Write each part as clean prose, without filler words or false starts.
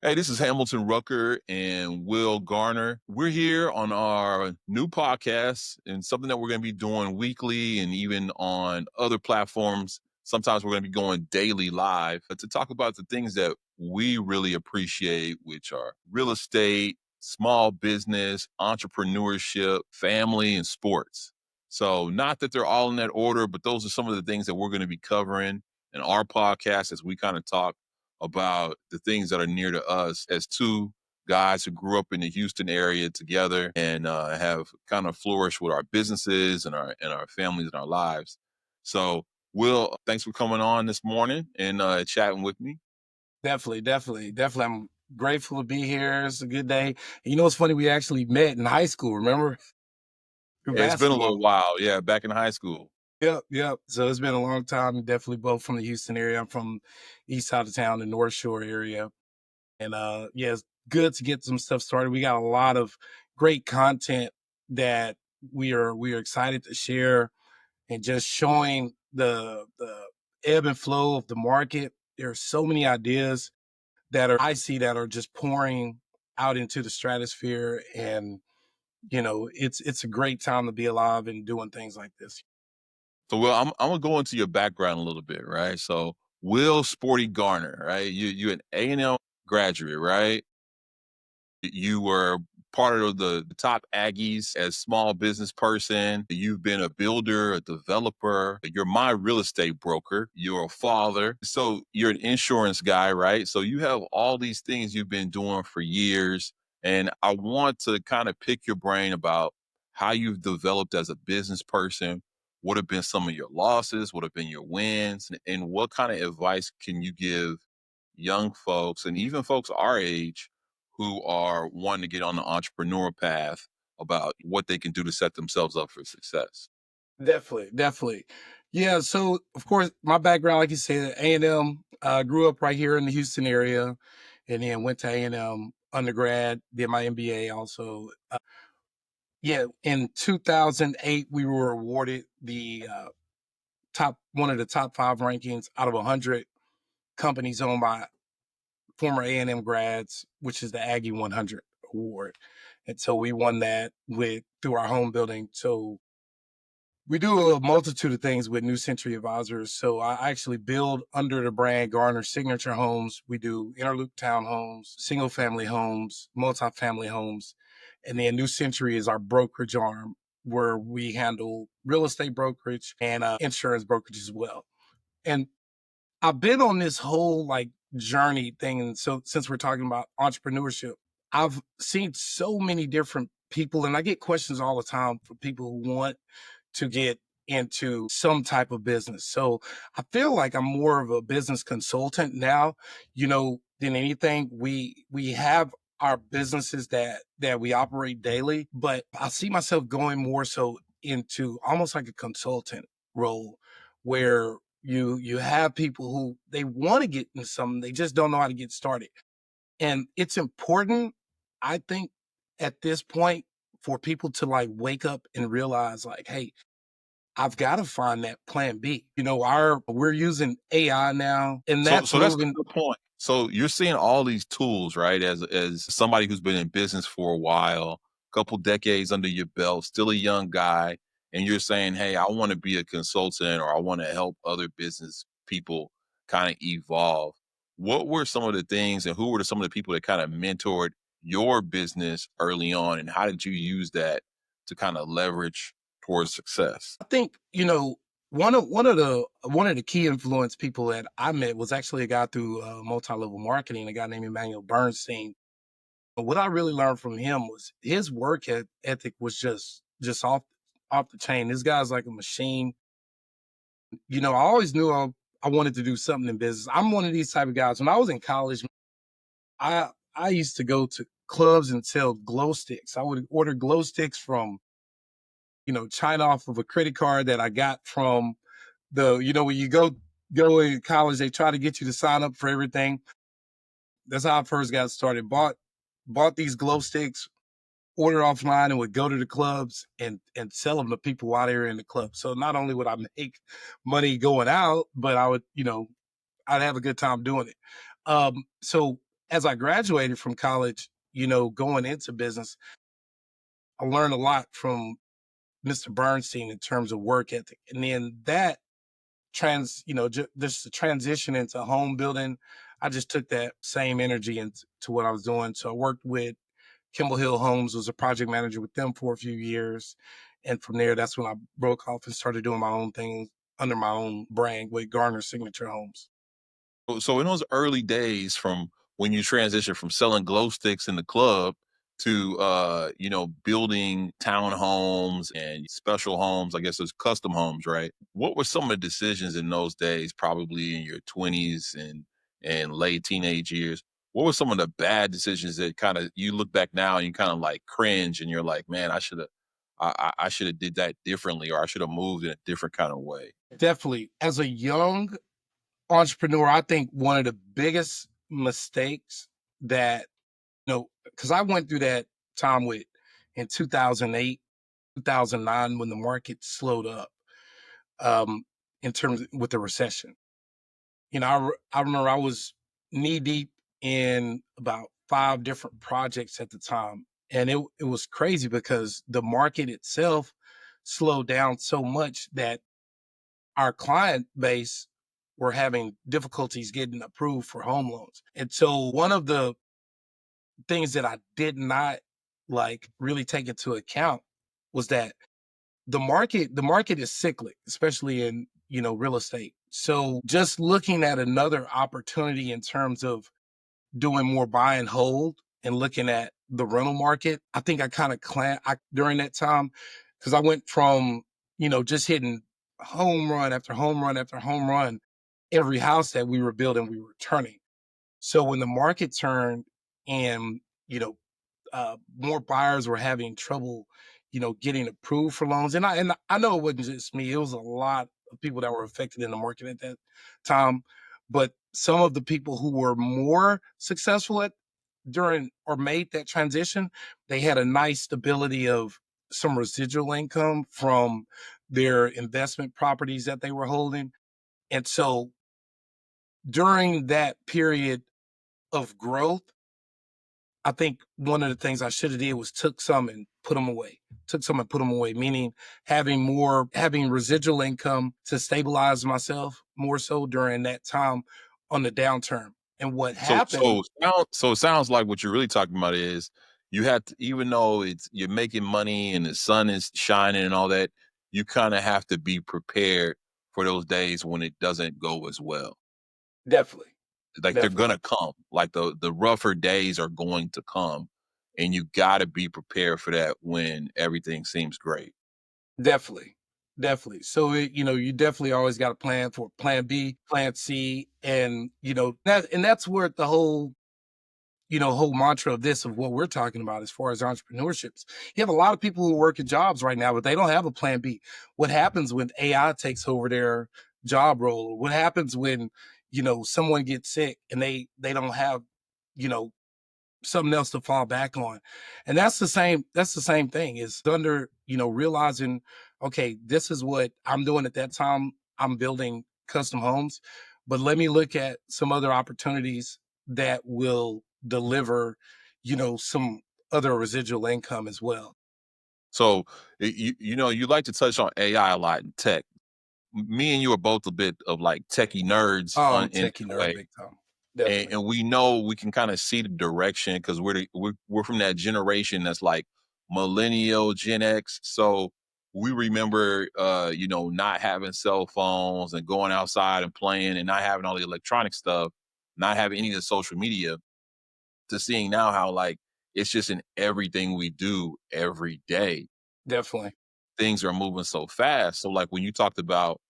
Hey, this is Hamilton Rucker and Will Garner. We're here on our new podcast and something that we're going to be doing weekly and even on other platforms. Sometimes we're going to be going daily live to talk about the things that we really appreciate, which are real estate, small business, entrepreneurship, family, and sports. So, not that they're all in that order, but those are some of the things that we're going to be covering in our podcast as we kind of talk about the things that are near to us as two guys who grew up in the Houston area together and have kind of flourished with our businesses and our families and our lives. So, Will, thanks for coming on this morning and chatting with me. Definitely. I'm grateful to be here. It's a good day. And you know, it's funny. We actually met in high school. Remember through It's been a basketball. little while, yeah, back in high school. Yep. So it's been a long time. Definitely both from the Houston area. I'm from east side of town, the North Shore area, and yeah, it's good to get some stuff started. We got a lot of great content that we are excited to share, and just showing the ebb and flow of the market. There are so many ideas that are I see that are just pouring out into the stratosphere, and it's a great time to be alive and doing things like this. So, Will, I'm gonna go into your background a little bit, right? So, Will Sporty Garner, right? You an A&M graduate, right? You were part of the top Aggies as small business person. You've been a builder, a developer. You're my real estate broker. You're a father. So you're an insurance guy, right? So you have all these things you've been doing for years. And I want to kind of pick your brain about how you've developed as a business person. What have been some of your losses? What have been your wins? And what kind of advice can you give young folks and even folks our age who are wanting to get on the entrepreneurial path about what they can do to set themselves up for success? Definitely. Yeah. So of course, my background, like you said, A&M. Grew up right here in the Houston area, and then went to A&M undergrad. Did my MBA also. Yeah, in 2008, we were awarded the top one of the top five rankings out of 100 companies owned by former A&M grads, which is the Aggie 100 award. And so we won that with through our home building. So we do a multitude of things with New Century Advisors. So I actually build under the brand Garner Signature Homes. We do interloop townhomes, single family homes, multifamily homes. And then New Century is our brokerage arm where we handle real estate brokerage and insurance brokerage as well. And I've been on this whole like journey thing. And so since we're talking about entrepreneurship, I've seen so many different people, and I get questions all the time from people who want to get into some type of business. So I feel like I'm more of a business consultant now, than anything. We have our businesses that we operate daily, but I see myself going more so into almost like a consultant role where you have people who they want to get into something, they just don't know how to get started. And it's important, I think, at this point for people to like wake up and realize like, hey, I've got to find that plan B. We're using AI now, and that's So that's a moving. good point. So you're seeing all these tools, right? As somebody who's been in business for a while, couple decades under your belt, still a young guy, and you're saying, "Hey, I want to be a consultant or I want to help other business people kind of evolve." What were some of the things and who were some of the people that kind of mentored your business early on and how did you use that to kind of leverage towards success? I think one of the key influence people that I met was actually a guy through multi-level marketing, a guy named Emmanuel Bernstein. But what I really learned from him was his ethic was just off the chain. This guy's like a machine. I always knew I wanted to do something in business. I'm one of these type of guys. When I was in college, I used to go to clubs and sell glow sticks. I would order glow sticks from China off of a credit card that I got from when you go in college, they try to get you to sign up for everything. That's how I first got started. Bought these glow sticks, order offline, and would go to the clubs and sell them to people while they were in the club. So not only would I make money going out, but I would, I'd have a good time doing it. So as I graduated from college, going into business, I learned a lot from Mr. Bernstein in terms of work ethic. And then that just the transition into home building, I just took that same energy into to what I was doing. So I worked with Kimball Hill Homes, was a project manager with them for a few years. And from there, that's when I broke off and started doing my own thing under my own brand with Garner Signature Homes. So in those early days from when you transitioned from selling glow sticks in the club to building townhomes and special homes, I guess it's custom homes, right? What were some of the decisions in those days, probably in your 20s and late teenage years? What were some of the bad decisions that kind of you look back now and you kind of like cringe and you're like, man, I should have did that differently, or I should have moved in a different kind of way. Definitely. As a young entrepreneur, I think one of the biggest mistakes that, because I went through that time with in 2008, 2009 when the market slowed up, um, in terms with the recession. I remember I was knee deep in about 5 different projects at the time, and it was crazy because the market itself slowed down so much that our client base were having difficulties getting approved for home loans. And so one of the things that I did not like really take into account was that the market is cyclic, especially in, real estate. So just looking at another opportunity in terms of doing more buy and hold and looking at the rental market, I think I kind of during that time, because I went from, just hitting home run after home run after home run. Every house that we were building, we were turning. So when the market turned and, you know, more buyers were having trouble, getting approved for loans. And I know it wasn't just me; it was a lot of people that were affected in the market at that time. But some of the people who were more successful at during or made that transition, they had a nice stability of some residual income from their investment properties that they were holding. And so during that period of growth, I think one of the things I should have did was took some and put them away. Took some and put them away, meaning having residual income to stabilize myself more so during that time on the downturn. And what So happened so so it sounds like what you're really talking about is you have to, even though you're making money and the sun is shining and all that, you kind of have to be prepared for those days when it doesn't go as well. definitely, Like they're definitely, gonna come. Like the rougher days are going to come, and you got to be prepared for that when everything seems great. definitely, definitely. So you definitely always got a plan for plan B, plan C, and that's where the whole mantra of this of what we're talking about as far as entrepreneurships. You have a lot of people who work at jobs right now, but they don't have a plan B. What happens when AI takes over their job role? What happens when, someone gets sick and they don't have, you know, something else to fall back on? And that's the same thing is under, realizing, okay, this is what I'm doing at that time. I'm building custom homes, but let me look at some other opportunities that will deliver, some other residual income as well. So you like to touch on AI a lot in tech. Me and you are both a bit of like techie nerds Oh, I'm on a in that techie nerd way. big time. and, Definitely. and we know we can kind of see the direction because we're from that generation that's like millennial Gen X. So we remember, not having cell phones and going outside and playing and not having all the electronic stuff, not having any of the social media. To seeing now how like it's just in everything we do every day. Definitely. Things are moving so fast. So like when you talked about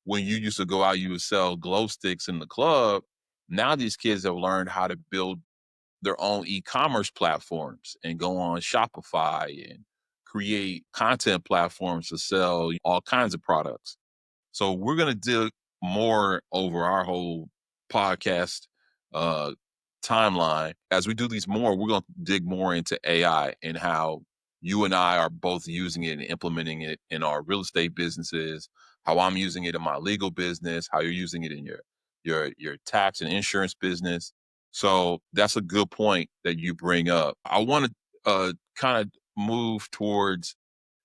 when you used to go out, you would sell glow sticks in the club. Now these kids have learned how to build their own e-commerce platforms and go on Shopify and create content platforms to sell all kinds of products. So we're gonna dig more over our whole podcast uh timeline. As we do these more, we're gonna dig more into AI and how you and I are both using it and implementing it in our real estate businesses, how I'm using it in my legal business, how you're using it in your tax and insurance business. So that's a good point that you bring up. I want to kind of move towards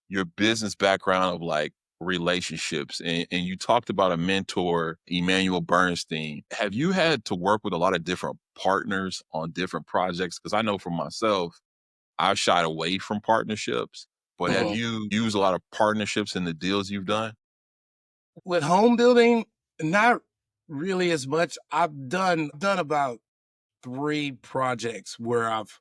your business background of like relationships. And you talked about a mentor, Emmanuel Bernstein. Have you had to work with a lot of different partners on different projects? Because I know for myself, I've shied away from partnerships, but have Mhm. you used a lot of partnerships in the deals you've done? With home building, not really as much. I've done about 3 projects where I've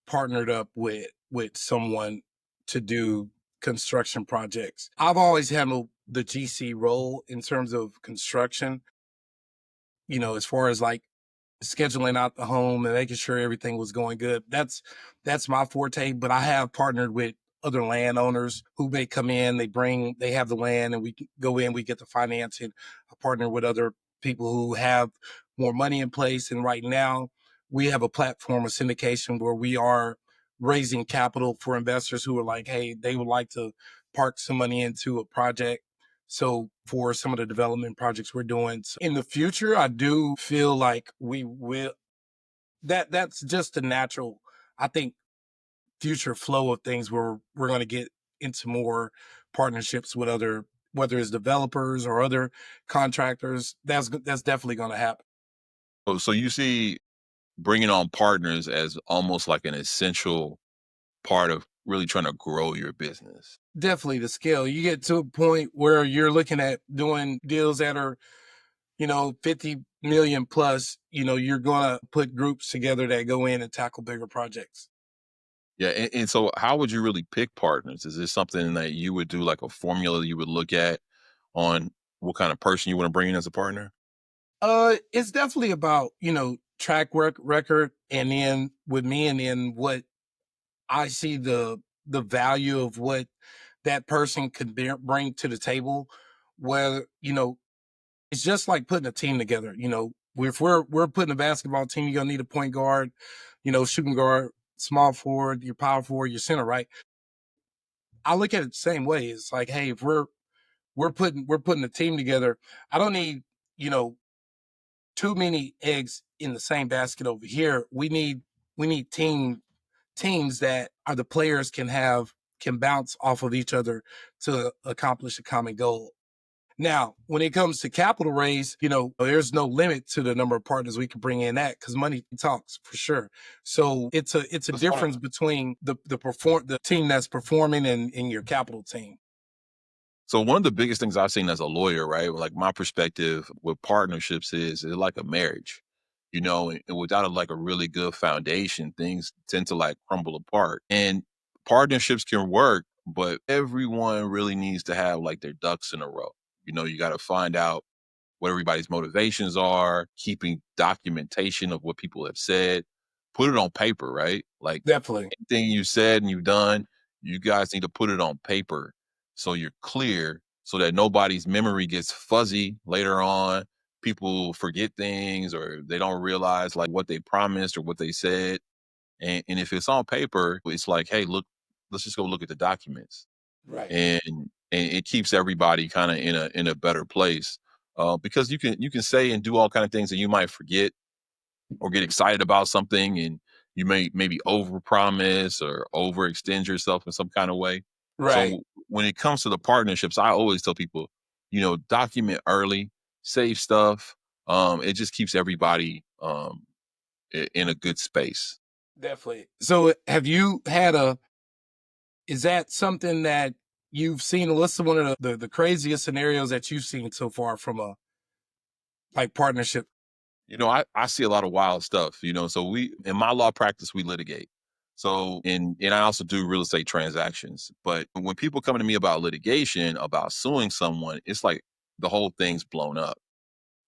partnered up with someone to do construction projects. I've always handled the GC role in terms of construction, as far as like scheduling out the home and making sure everything was going good. That's my forte. But I have partnered with other landowners who may come in, they have the land and we go in, we get the financing. I partner with other people who have more money in place. And right now we have a platform of syndication where we are raising capital for investors who are like, hey, they would like to park some money into a project. So for some of the development projects we're doing in the future, I do feel like we will that's just a natural, I think, future flow of things where we're going to get into more partnerships with other, whether it's developers or other contractors. That's definitely going to happen. So you see bringing on partners as almost like an essential part of really trying to grow your business. Definitely the scale. You get to a point where you're looking at doing deals that are 50 million plus, you're going to put groups together that go in and tackle bigger projects. Yeah, and so how would you really pick partners? Is this something that you would do like a formula you would look at on what kind of person you want to bring in as a partner? It's definitely about, record, and then with me, and then what I see the value of what that person could bring to the table. Where, it's just like putting a team together. If we're putting a basketball team, you're gonna need a point guard, shooting guard, small forward, your power forward, your center, right? I look at it the same way. It's like, hey, if we're putting a team together, I don't need, you know, too many eggs in the same basket over here. We need teams that are the players can bounce off of each other to accomplish a common goal. Now, when it comes to capital raise, there's no limit to the number of partners we can bring in at because money talks for sure. So it's a That's one of difference between the team that's performing and your capital team. So one of the biggest things I've seen as a lawyer, right? Like my perspective with partnerships is it's like a marriage, and without like a really good foundation, things tend to like crumble apart. And partnerships can work, but everyone really needs to have like their ducks in a row. You got to find out what everybody's motivations are, keeping documentation of what people have said, put it on paper, right? Like Definitely. anything you said and you've done, you guys need to put it on paper so you're clear so that nobody's memory gets fuzzy later on. People forget things or they don't realize like what they promised or what they said. And if it's on paper, it's like, hey, look, let's just go look at the documents Right. and it keeps everybody kind of in a better place because you can say and do all kind of things that you might forget or get excited about something and you may maybe overpromise or overextend yourself in some kind of way. Right. So when it comes to the partnerships, I always tell people, document early, save stuff. It just keeps everybody in a good space. Definitely. So have you had a is that something that you've seen? What's one of the craziest scenarios that you've seen so far from a like partnership? I see a lot of wild stuff, so we in my law practice we litigate. So and I also do real estate transactions. But when people come to me about litigation, about suing someone, it's like the whole thing's blown up.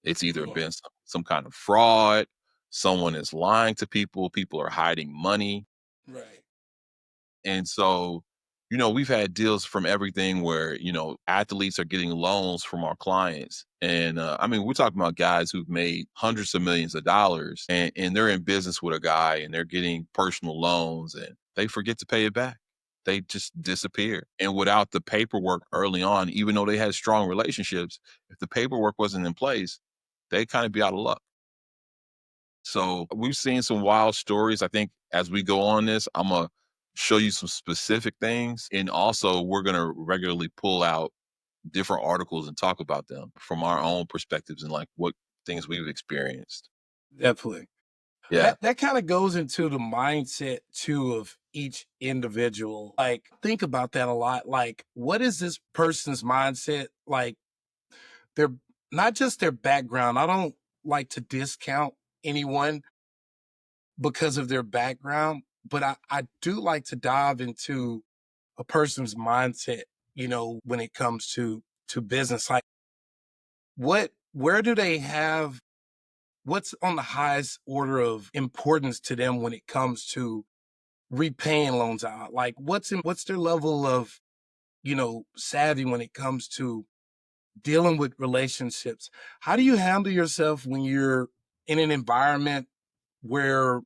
It's either Mhm. been some kind of fraud, someone is lying to people, people are hiding money. Right. And so, we've had deals from everything where, athletes are getting loans from our clients. And I mean, we're talking about guys who've made hundreds of millions of dollars and they're in business with a guy and they're getting personal loans and they forget to pay it back. They just disappear. And without the paperwork early on, even though they had strong relationships, if the paperwork wasn't in place, they kind of be out of luck. So we've seen some wild stories. I think as we go on this, I'm gonna show you some specific things. And also we're gonna regularly pull out different articles and talk about them from our own perspectives and like what things we've experienced. Definitely. Yeah. That kind of goes into the mindset too of each individual. Like, think about that a lot. Like, what is this person's mindset? Like, their not just their background. I don't like to discount anyone because of their background, but I do like to dive into a person's mindset, when it comes to business. Like, where do they have what's on the highest order of importance to them when it comes to repaying loans out? Like, what's their level of, savvy when it comes to dealing with relationships? How do you handle yourself when you're in an environment where,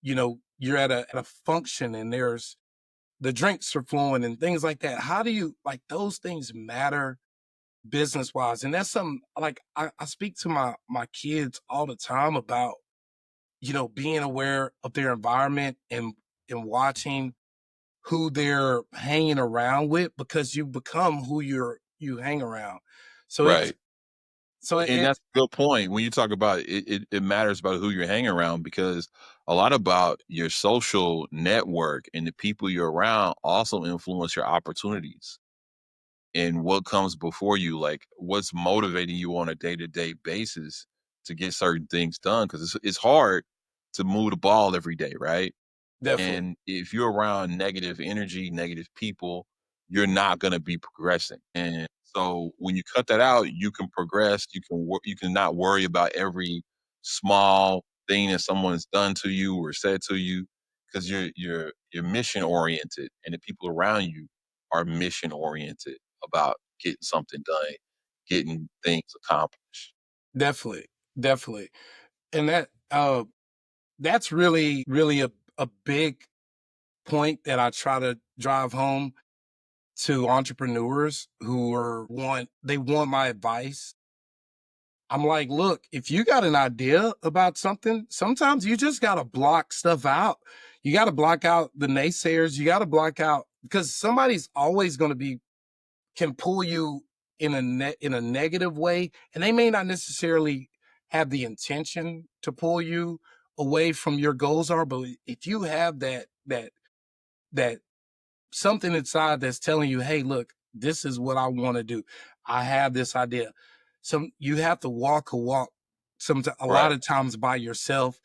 you're at a function and there's the drinks are flowing and things like that? How do you like those things matter business wise? And that's something like I speak to my kids all the time about, being aware of their environment and watching who they're hanging around with, because you become who you hang around. So it's Right. so And it that's a good point. When you talk about it matters about who you're hanging around because a lot about your social network and the people you're around also influence your opportunities and what comes before you, like what's motivating you on a day-to-day basis to get certain things done. Because it's hard to move the ball every day, right? definitely, And if you're around negative energy, negative people, you're not going to be progressing. And so when you cut that out, you can progress. You can not worry about every small thing that someone's done to you or said to you because you're mission oriented, and the people around you are mission oriented about getting something done, getting things accomplished. definitely, definitely. And that's really a big point that I try to drive home to entrepreneurs who they want my advice. I'm like, look, if you got an idea about something, sometimes you just got to block stuff out. You got to block out the naysayers. You got to block out, because somebody's always going to can pull you in a negative way, and they may not necessarily have the intention to pull you away from your goals are, but if you have that something inside that's telling you, hey, look, this is what I want to do. I have this idea. You have to walk a walk a lot Right. of times by yourself.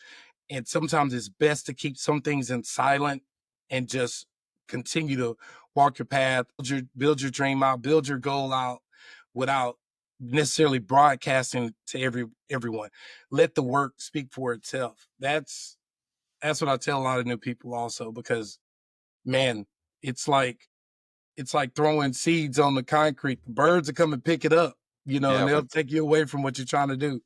And sometimes it's best to keep some things in silent and just continue to walk your path, build your dream out, build your goal out without necessarily broadcasting to everyone. Let the work speak for itself. That's what I tell a lot of new people also, because man, it's like it's like throwing seeds on the concrete. Birds will come and pick it up, and Yeah. they'll take you away from what you're trying to do.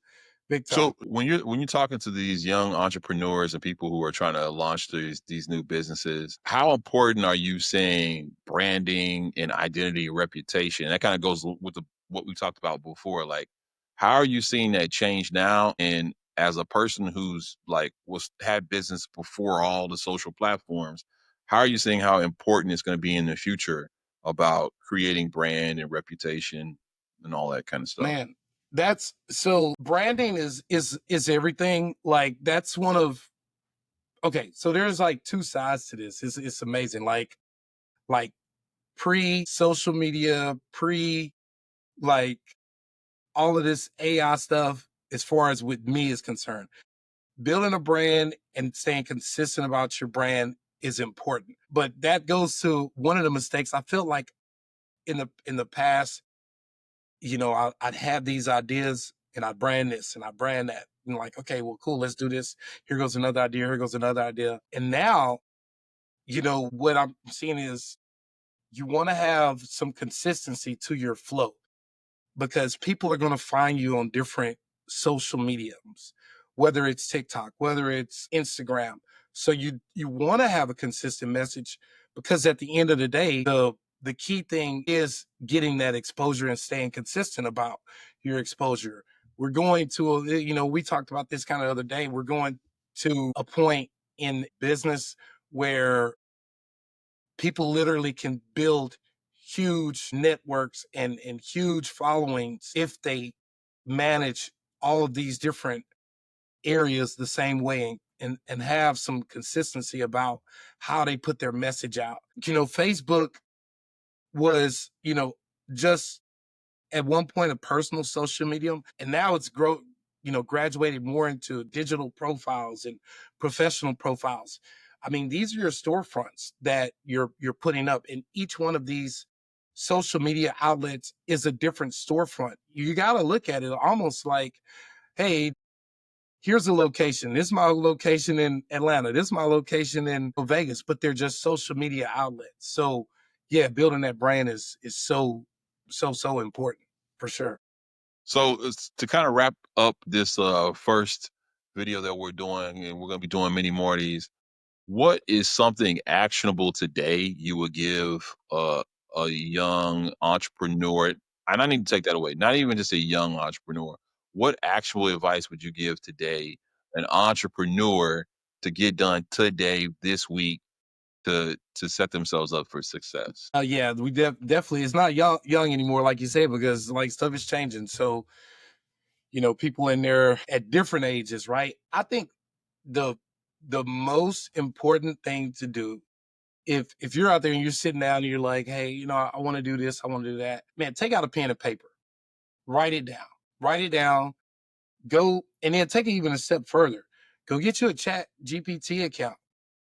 Big time. So when you're talking to these young entrepreneurs and people who are trying to launch these new businesses, how important are you saying branding and identity and reputation? That kind of goes with what we talked about before. Like, how are you seeing that change now? And as a person who's like was had business before all the social platforms, how are you seeing how important it's going to be in the future about creating brand and reputation and all that kind of stuff? Man, that's so branding is everything. Like, that's one of okay, so there's like two sides to this. It's amazing. Like pre social media, pre like all of this AI stuff, as far as with me is concerned. Building a brand and staying consistent about your brand is important. But that goes to one of the mistakes I feel like in the past. I'd have these ideas and I'd brand this and I brand that. And like, okay, well, cool, let's do this. Here goes another idea. Here goes another idea. And now, what I'm seeing is you want to have some consistency to your flow, because people are going to find you on different social mediums, whether it's TikTok, whether it's Instagram. So you want to have a consistent message, because at the end of the day, the key thing is getting that exposure and staying consistent about your exposure. We're going to, we talked about this kind of other day. We're going to a point in business where people literally can build huge networks and huge followings if they manage all of these different areas the same way and have some consistency about how they put their message out. Facebook was, just at one point a personal social medium, and now it's graduated more into digital profiles and professional profiles. I mean, these are your storefronts that you're putting up, and each one of these social media outlets is a different storefront. You got to look at it almost like, hey, here's a location. This is my location in Atlanta. This is my location in Vegas, but they're just social media outlets. So yeah, building that brand is so important for sure. So to kind of wrap up this first video that we're doing, and we're going to be doing many more of these. What is something actionable today you would give a young entrepreneur? And I need to take that away. Not even just a young entrepreneur. What actual advice would you give today an entrepreneur to get done today, this week, to set themselves up for success? Yeah, we definitely it's not young anymore, like you said, because like stuff is changing. So people in there at different ages, right? I think the the most important thing to do, if you're out there and you're sitting down and you're like, hey, I want to do this, I want to do that, man, take out a pen and paper, write it down, write it down, go, and then take it even a step further. Go get you a Chat GPT account.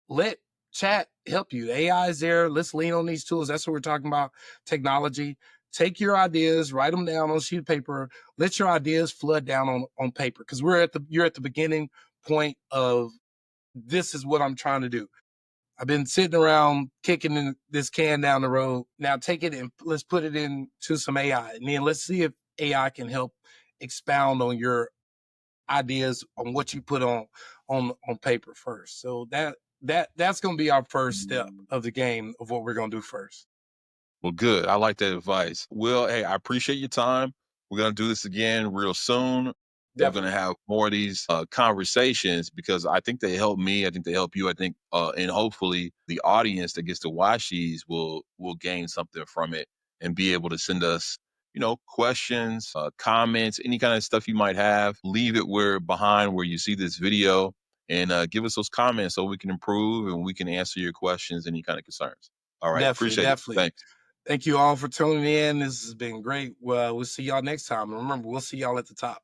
Let chat help you. AI is there. Let's lean on these tools. That's what we're talking about. Technology. Take your ideas, write them down on a sheet of paper. Let your ideas flood down on paper. Because you're at the beginning point of, this is what I'm trying to do. I've been sitting around kicking this can down the road. Now take it and let's put it into some AI. And then let's see if AI can help expound on your ideas on what you put on paper first. So that's going to be our first step of the game of what we're going to do first. Well, good. I like that advice. Will, hey, I appreciate your time. We're going to do this again real soon. We're going to Definitely. have more of these conversations because I think they help me. I think they help you. I think, and hopefully the audience that gets to watch these will gain something from it and be able to send us, questions, comments, any kind of stuff you might have. Leave it where behind where you see this video and give us those comments so we can improve and we can answer your questions, any kind of concerns. All right. Definitely. Appreciate it. Definitely. Thanks. Thank you all for tuning in. This has been great. Well, we'll see y'all next time. And remember, we'll see y'all at the top.